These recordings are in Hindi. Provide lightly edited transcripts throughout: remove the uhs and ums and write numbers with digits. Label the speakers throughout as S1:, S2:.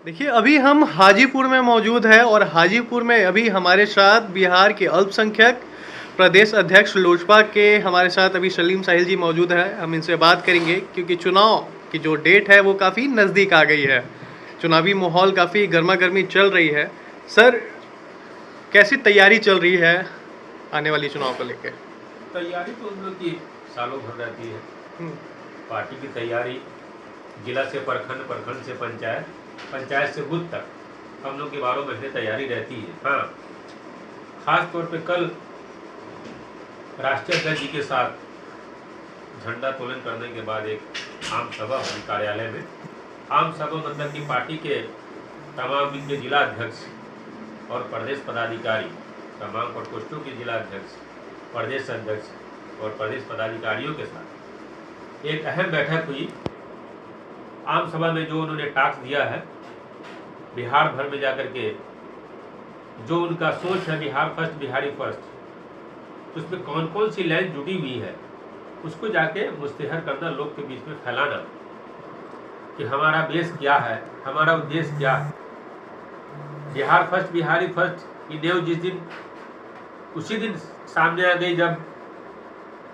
S1: देखिए, अभी हम हाजीपुर में मौजूद हैं और हाजीपुर में अभी हमारे साथ बिहार के अल्पसंख्यक प्रदेश अध्यक्ष लोजपा के हमारे साथ अभी सलीम साहिल जी मौजूद हैं। हम इनसे बात करेंगे क्योंकि चुनाव की जो डेट है वो काफ़ी नज़दीक आ गई है। चुनावी माहौल काफ़ी गर्मा-गर्मी चल रही है। सर, कैसी तैयारी चल रही है आने वाली चुनाव को लेके?
S2: तैयारी तो हम लोग की सालों भर रहती है।
S1: हुँ,
S2: पार्टी की तैयारी जिला से प्रखंड, प्रखंड से पंचायत, पंचायत से बूथ तक हम लोग की 12 महीने तैयारी रहती है। हाँ, खास तौर पे कल राष्ट्रीय अध्यक्ष जी के साथ झंडा तोलन करने के बाद एक आम सभा हुई कार्यालय में। आम सभा मतलब कि पार्टी के तमाम के जिला अध्यक्ष और प्रदेश पदाधिकारी, तमाम प्रकोष्ठों के जिला अध्यक्ष, प्रदेश अध्यक्ष और प्रदेश पदाधिकारियों के साथ एक अहम बैठक हुई। आम सभा में जो उन्होंने टास्क दिया है बिहार भर में जाकर के, जो उनका सोच है बिहार फर्स्ट, बिहारी फर्स्ट, उसमें कौन कौन सी लाइन जुड़ी हुई है उसको जाके मुस्तहर करना, लोग के बीच में फैलाना कि हमारा बेस क्या है, हमारा उद्देश्य क्या है। बिहार फर्स्ट, बिहारी फर्स्ट की नेव जिस दिन उसी दिन सामने आ गई जब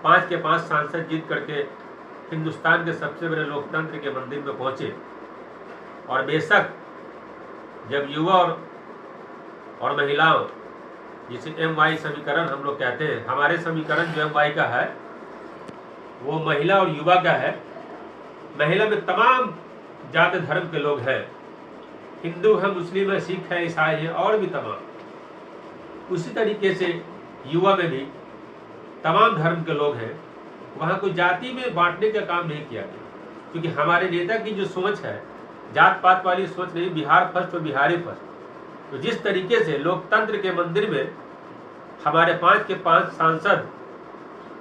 S2: 5 के 5 सांसद जीत करके हिंदुस्तान के सबसे बड़े लोकतंत्र के मंदिर में पहुंचे। और बेशक जब युवा और महिलाओं, जिसे MY समीकरण हम लोग कहते हैं, हमारे समीकरण जो MY का है वो महिला और युवा का है। महिला में तमाम जाति धर्म के लोग हैं, हिंदू है, मुस्लिम है, सिख है, ईसाई है और भी तमाम। उसी तरीके से युवा में भी तमाम धर्म के लोग हैं। वहाँ कोई जाति में बांटने का काम नहीं किया गया, क्योंकि हमारे नेता की जो सोच है जात पात वाली सोच नहीं, बिहार फर्स्ट और बिहारी फर्स्ट। तो जिस तरीके से लोकतंत्र के मंदिर में हमारे 5 के 5 सांसद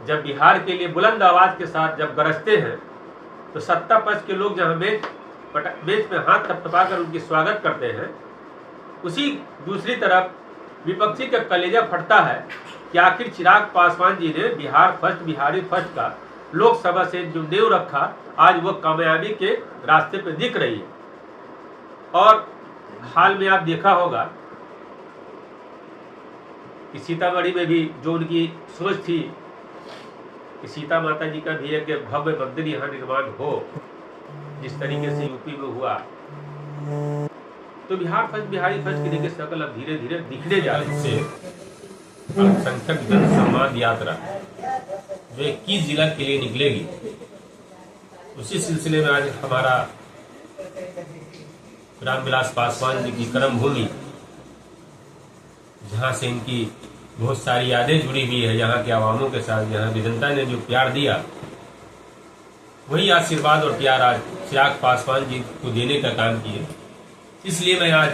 S2: जब बिहार के लिए बुलंद आवाज के साथ जब गरजते हैं, तो सत्ता पक्ष के लोग जहाँ मेज में हाथ थपथपा कर उनकी स्वागत करते हैं, उसी दूसरी तरफ विपक्षी का कलेजा फटता है कि आखिर चिराग पासवान जी ने बिहार फर्स्ट, बिहारी फर्स्ट का लोकसभा से जो नींव रखा, आज वो कामयाबी के रास्ते पे दिख रही है। और हाल में आप देखा होगा कि सीतामढ़ी में भी जो उनकी सोच थी कि सीता माता जी का भी एक भव्य मंदिर यहाँ निर्माण हो, जिस तरीके से यूपी में हुआ, तो बिहार फर्स्ट, बिहारी फर्स्ट की देखिए शकल अब धीरे धीरे दिखने जा रही है। अल्पसंख्यक जन सम्मान यात्रा जो 21 जिला के लिए निकलेगी, उसी सिलसिले में आज हमारा रामविलास पासवान जी की कर्म भूमि, जहाँ से इनकी बहुत सारी यादें जुड़ी हुई है, यहाँ के आवामों के साथ, यहाँ की जनता ने जो प्यार दिया, वही आशीर्वाद और प्यार आज चिराग पासवान जी को देने का काम किए। इसलिए मैं आज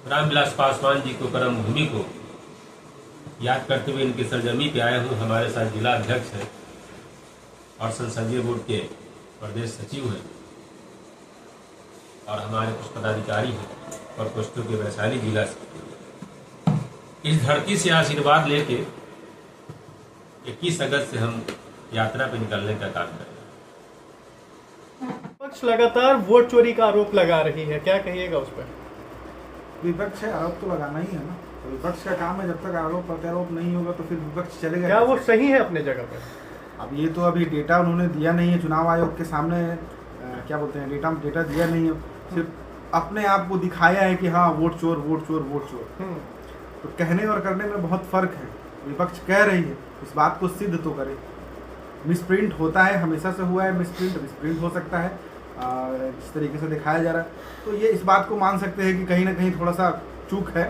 S2: रामविलास पासवान जी को, कर्म भूमि को याद करते हुए इनकी सरजमी पे आया हूँ। हमारे साथ जिला अध्यक्ष हैं और संसदीय बोर्ड के प्रदेश सचिव हैं और हमारे कुछ पदाधिकारी हैं और प्रकोष्ठों के वैशाली जिला से। इस धरती से आशीर्वाद लेके 21 अगस्त से हम यात्रा पे निकलने का काम करेंगे।
S1: विपक्ष लगातार वोट चोरी का आरोप लगा रही है, क्या कहिएगा उस पर?
S3: विपक्ष है, आरोप तो लगाना ही है ना। तो विपक्ष का काम है, जब तक आरोप प्रत्यारोप नहीं होगा तो फिर विपक्ष चलेगा।
S1: क्या वो सही है अपने जगह पर?
S3: अब ये तो अभी डेटा उन्होंने दिया नहीं है, चुनाव आयोग के सामने क्या बोलते हैं, डेटा दिया नहीं है, सिर्फ अपने आप को दिखाया है कि हाँ वोट चोर, वोट चोर, वोट चोर। तो कहने और करने में बहुत फर्क है। विपक्ष कह रही है, इस बात को सिद्ध तो करे। मिसप्रिंट होता है, हमेशा से हुआ है मिसप्रिंट हो सकता है, जिस तरीके से दिखाया जा रहा है। तो ये इस बात को मान सकते हैं कि कहीं ना कहीं थोड़ा सा चूक है,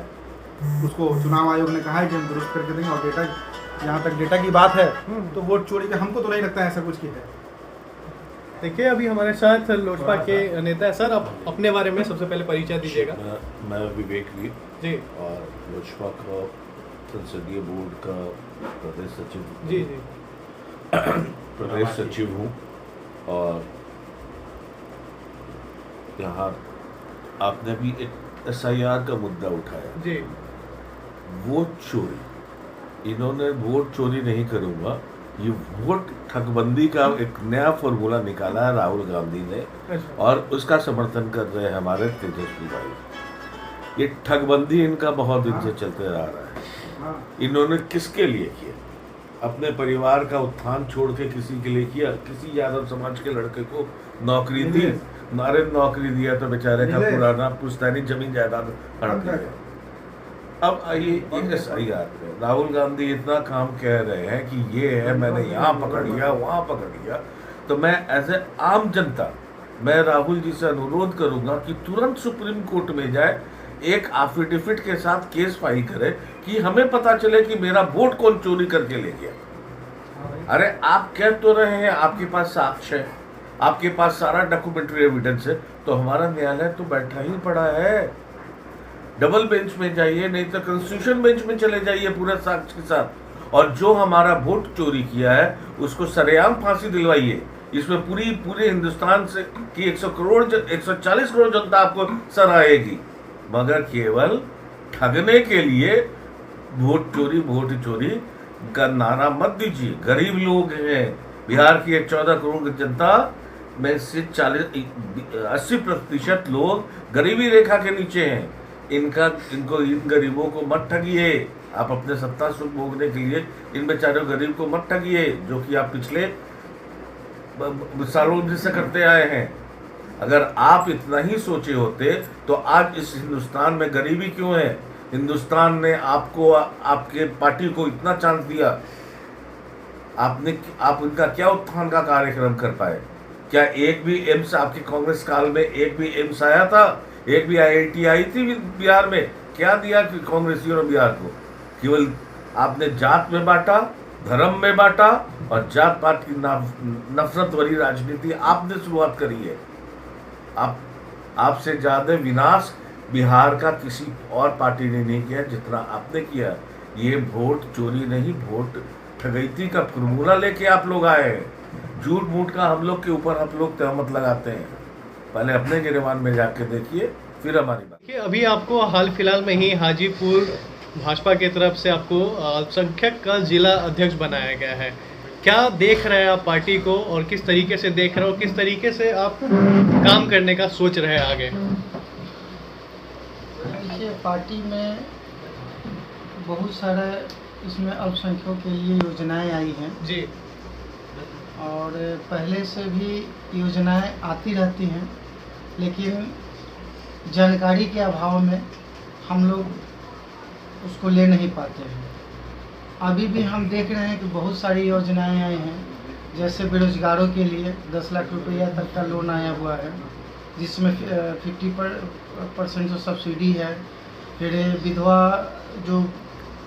S3: उसको चुनाव आयोग ने कहा है कि हम दुरुस्त करके देंगे। और डेटा, जहाँ तक डेटा की बात है, तो वोट चोरी का हमको तो नहीं लगता है ऐसा कुछ की है।
S1: देखिए, अभी हमारे साथ लोजपा के नेता है। सर, आप अपने बारे में सबसे पहले परिचय दीजिएगा।
S4: मैं विवेक वीर
S1: जी,
S4: और लोजपा का संसदीय बोर्ड का प्रदेश सचिव
S1: जी जी
S4: प्रदेश सचिव हूँ। और यहाँ आपने भी एक SIR का मुद्दा उठाया
S1: जी।
S4: वोट चोरी। इन्होंने वोट चोरी नहीं करूँगा, ये वोट ठगबंदी का एक नया फॉर्मूला निकाला है राहुल गांधी ने, और उसका समर्थन कर रहे हैं हमारे तेजस्वी भाई। ये ठगबंदी इनका बहुत दिन से चलते रहा है। इन्होंने किसके लिए किया? अपने परिवार का उत्थान छोड़ के किसी के लिए किया? किसी यादव समाज के लड़के को नौकरी दी? नारे नौकरी दिया तो बेचारे का पुराना पुश्तैनी जमीन जायदाद हड़प दिया। अब आइए SIR पे राहुल गांधी इतना काम कह रहे हैं कि ये है, मैंने यहाँ पकड़ लिया, वहाँ पकड़ लिया। तो मैं एज ए आम जनता मैं राहुल जी से अनुरोध करूंगा कि तुरंत सुप्रीम कोर्ट में जाए, एक एफिडेविट के साथ केस फाइल करे कि हमें पता चले कि मेरा वोट कौन चोरी करके ले गया। अरे आप कह तो रहे हैं आपके पास साक्ष्य है, आपके पास सारा डॉक्यूमेंट्री एविडेंस है, तो हमारा न्यायालय तो बैठा ही पड़ा है। डबल बेंच में जाइए, नहीं तो कॉन्स्टिट्यूशन बेंच में चले जाइए पूरा साक्ष्य के साथ, और जो हमारा वोट चोरी किया है उसको सरेआम फांसी दिलवाइए। इसमें पूरे हिंदुस्तान से की 140 करोड़ जनता आपको सराहेगी, मगर केवल ठगने के लिए वोट चोरी का नारा मत दीजिए। गरीब लोग हैं, बिहार की 14 करोड़ जनता में से 80% लोग गरीबी रेखा के नीचे हैं। इन गरीबों को मत ठगिए। आप अपने सत्ता सुख भोगने के लिए इन बेचारों गरीब को मत ठगिए, जो कि आप पिछले सालों से करते आए हैं। अगर आप इतना ही सोचे होते तो आज इस हिंदुस्तान में गरीबी क्यों है? हिंदुस्तान ने आपको, आपके पार्टी को इतना चांस दिया, आप उनका क्या उत्थान का कार्यक्रम कर पाए? क्या एक भी एम्स आपके कांग्रेस काल में एक भी एम्स आया था? एक भी IIT आई थी बिहार में? क्या दिया कि कांग्रेसियों ने बिहार को? केवल आपने जात में बांटा, धर्म में बांटा, और जात पात की नफरत वाली राजनीति आपने शुरुआत करी है। आपसे ज्यादा विनाश बिहार का किसी और पार्टी ने नहीं किया जितना आपने किया। ये वोट चोरी नहीं, वोट ठगैती का फॉर्मूला लेके आप लोग आए हैं। झूठ मूठ का हम लोग के ऊपर आप लोग तहमत लगाते हैं। पहले अपने गिरबान में जाके देखिए, फिर हमारी बात।
S1: अभी आपको हाल फिलहाल में ही हाजीपुर भाजपा की तरफ से आपको अल्पसंख्यक का जिला अध्यक्ष बनाया गया है। क्या देख रहे हैं आप पार्टी को, और किस तरीके से देख रहे हो, किस तरीके से आप काम करने का सोच रहे हैं आगे?
S5: देखिए, पार्टी में बहुत सारा इसमें अल्पसंख्यकों के लिए योजनाएं आई हैं
S1: जी,
S5: और पहले से भी योजनाएं आती रहती हैं, लेकिन जानकारी के अभाव में हम लोग उसको ले नहीं पाते हैं। अभी भी हम देख रहे हैं कि बहुत सारी योजनाएं आई हैं, जैसे बेरोजगारों के लिए 10 लाख रुपया तक का लोन आया हुआ है, जिसमें 50% जो सब्सिडी है। फिर विधवा जो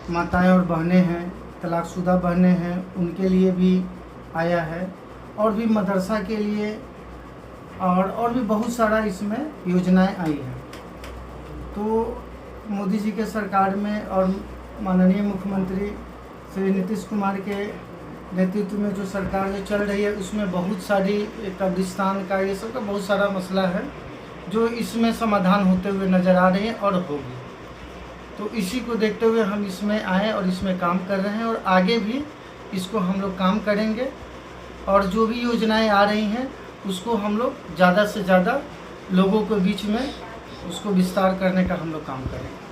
S5: माताएं और बहनें हैं, तलाकशुदा बहनें हैं, उनके लिए भी आया है, और भी मदरसा के लिए, और भी बहुत सारा इसमें योजनाएं आई हैं। तो मोदी जी के सरकार में और माननीय मुख्यमंत्री श्री नीतीश कुमार के नेतृत्व में जो सरकार जो चल रही है, उसमें बहुत सारी कब्रिस्तान का ये सब का बहुत सारा मसला है जो इसमें समाधान होते हुए नज़र आ रही है और होगी। तो इसी को देखते हुए हम इसमें आए और इसमें काम कर रहे हैं, और आगे भी इसको हम लोग काम करेंगे, और जो भी योजनाएं आ रही हैं उसको हम लोग ज़्यादा से ज़्यादा लोगों के बीच में उसको विस्तार करने का हम लोग काम करेंगे।